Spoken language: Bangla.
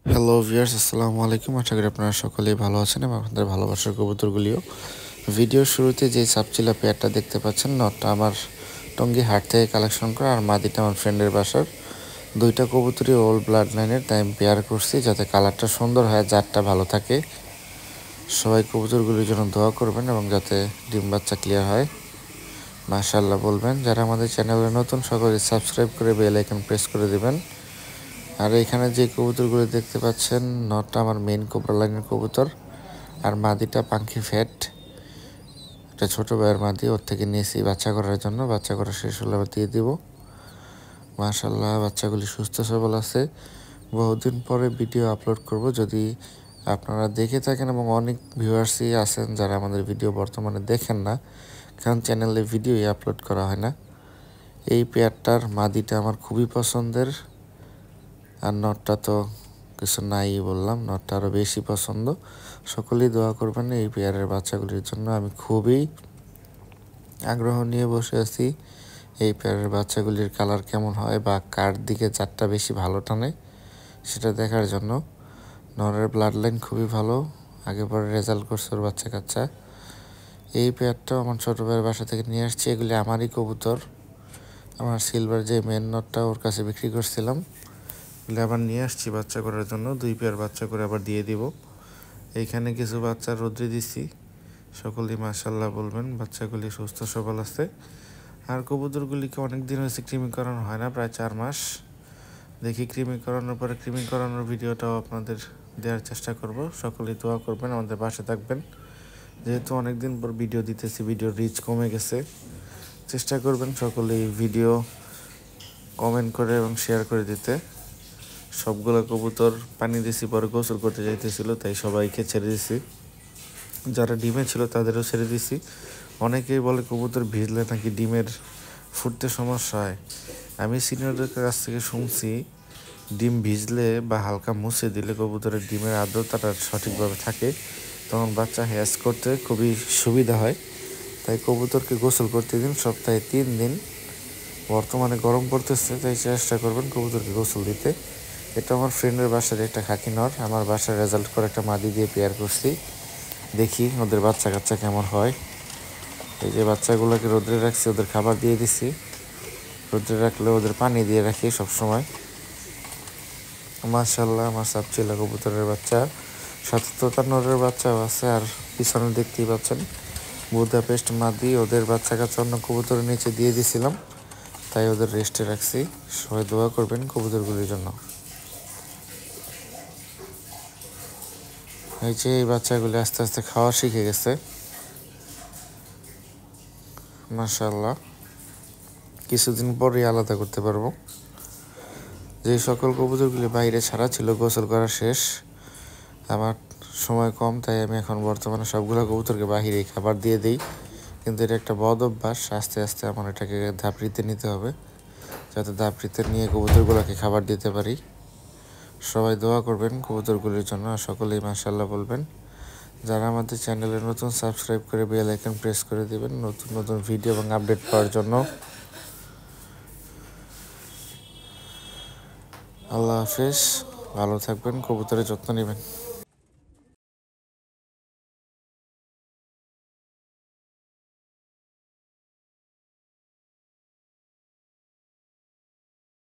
হ্যালো ভিউয়ার্স, আসসালামু আলাইকুম। আশা করি আপনারা সকলেই ভালো আছেন এবং আপনাদের ভালোবাসার কবুতরগুলিও। ভিডিওর শুরুতে যে সাপচিলা পেয়ারটা দেখতে পাচ্ছেন, নটটা আমার টঙ্গী হাট থেকে কালেকশন করা আর মাদিটা আমার ফ্রেন্ডের বাসার। দুইটা কবুতরই ওল্ড ব্লাড লাইনের, তাই আমি পেয়ার করছি যাতে কালারটা সুন্দর হয়, জাতটা ভালো থাকে। সবাই কবুতরগুলির জন্য দোয়া করবেন এবং যাতে ডিম বাচ্চা ক্লিয়ার হয় মাশাআল্লাহ বলবেন। যারা আমাদের চ্যানেলে নতুন, সকলে সাবস্ক্রাইব করে বেল আইকন প্রেস করে দেবেন। আর এখানে যে কবুতরগুলো দেখতে পাচ্ছেন, নটটা আমার মেইন কোবরা লাইনের কবুতর আর মাদিটা পাঙ্খি ফ্যাট, একটা ছোটো ভাইয়ের মাদি, ওর থেকে নিয়েছি বাচ্চা করার জন্য। বাচ্চা করা শেষ হলে আবার দিয়ে দিব। মাশাআল্লাহ বাচ্চাগুলি সুস্থ সবল আছে। বহুদিন পরে ভিডিও আপলোড করব, যদি আপনারা দেখে থাকেন, এবং অনেক ভিউয়ার্সই আছেন যারা আমাদের ভিডিও বর্তমানে দেখেন না, কারণ চ্যানেলে ভিডিওই আপলোড করা হয় না। এই পেয়ারটার মাদিটা আমার খুবই পছন্দের, আর নটটা তো কিছু নাই বললাম, নটটা আরও বেশি পছন্দ। সকলেই দোয়া করবেন এই পেয়ারের বাচ্চাগুলির জন্য। আমি খুবই আগ্রহ নিয়ে বসে আছি এই পেয়ারের বাচ্চাগুলির কালার কেমন হয় বা কার দিকে চারটা বেশি ভালো টানে সেটা দেখার জন্য। নরের ব্লাড লাইন খুবই ভালো, আগে পরে রেজাল্ট করছে ওর বাচ্চা কাচ্চা। এই পেয়ারটাও আমার ছোটো ভাইয়ের বাসা থেকে নিয়ে আসছি। এগুলি আমারই কবুতর। আমার সিলভার যে মেন নটটা ওর কাছে বিক্রি করছিলাম, আবার নিয়ে আসছি বাচ্চা করার জন্য। 2 পেয়ার বাচ্চা করে আবার দিয়ে দিব। এইখানে কিছু বাচ্চা রোদ্রে দিছি, সকলেই মাশাআল্লাহ বলবেন। বাচ্চাগুলি সুস্থ সবল আছে। আর কবুতরগুলিকে অনেক দিন হয়েছে কৃমি করানো হয় না, প্রায় 4 মাস। দেখি কৃমি করানোর পরে কৃমি করানোর ভিডিওটাও আপনাদের দেওয়ার চেষ্টা করব। সকলেই দোয়া করবেন, আমাদের পাশে থাকবেন। যেহেতু অনেক দিন পর ভিডিও দিতেছি, ভিডিওর রিচ কমে গেছে। চেষ্টা করবেন সকলেই ভিডিও কমেন্ট করে এবং শেয়ার করে দিতে। সবগুলো কবুতর পানি দিছি, পরে গোসল করতে যাইতেছিল, তাই সবাইকে ছেড়ে দিছি। যারা ডিমে ছিল তাদেরও ছেড়ে দিছি। অনেকেই বলে কবুতর ভিজলে নাকি ডিমের ফুটতে সমস্যা হয়। আমি সিনিয়রদের কাছ থেকে শুনছি, ডিম ভিজলে বা হালকা মুছে দিলে কবুতরের ডিমের আর্দ্রতাটা সঠিকভাবে থাকে, তখন বাচ্চা হ্যাচ করতে খুবই সুবিধা হয়। তাই কবুতরকে গোসল করতে দিন সপ্তাহে 3 দিন। বর্তমানে গরম পড়তেছে, তাই চেষ্টা করবেন কবুতরকে গোসল দিতে। এটা আমার ফ্রেন্ডের বাসার একটা খাকি নর, আমার বাসার রেজাল্ট করে একটা মাদি দিয়ে পেয়ার করছি। দেখি ওদের বাচ্চা কাচ্চা কেমন হয়। এই যে বাচ্চাগুলোকে রোদ্রে রাখছি, ওদের খাবার দিয়ে দিছি। রোদ্রে রাখলে ওদের পানি দিয়ে রাখি সবসময়। মাশাআল্লাহ আমার সাপচিলা কবুতরের বাচ্চা, 77 নরের বাচ্চাও আছে। আর পিছনে দেখতেই পাচ্ছেন বুদাপেস্ট মাদি, ওদের বাচ্চা কাচ্চা অন্য কবুতরের নিচে দিয়ে দিছিলাম, তাই ওদের রেস্টে রাখছি। সবাই দোয়া করবেন কবুতরগুলির জন্য। এই যে এই বাচ্চাগুলি আস্তে আস্তে খাওয়া শিখে গেছে মাশাআল্লাহ। কিছুদিন পরেই আলাদা করতে পারবো। যে সকল কবুতরগুলি বাইরে ছাড়া ছিল, গোসল করা শেষ, আমার সময় কম, তাই আমি এখন বর্তমানে সবগুলো কবুতরকে বাহিরেই খাবার দিয়ে দিই। কিন্তু এটা একটা বদ অভ্যাস, আস্তে আস্তে আমার এটাকে ধাপড়িতে নিতে হবে, যাতে ধাপড়িতে নিয়ে কবুতরগুলোকে খাবার দিতে পারি। সবাই দোয়া করবেন কবুতরগুলির জন্য, আর সকলেই মাশাআল্লাহ বলবেন। যারা আমাদের চ্যানেলে নতুন, সাবস্ক্রাইব করে বেল আইকন প্রেস করে দেবেন নতুন নতুন ভিডিও এবং আপডেট পাওয়ার জন্য। আল্লাহ হাফেজ, ভালো থাকবেন, কবুতরের যত্ন নেবেন।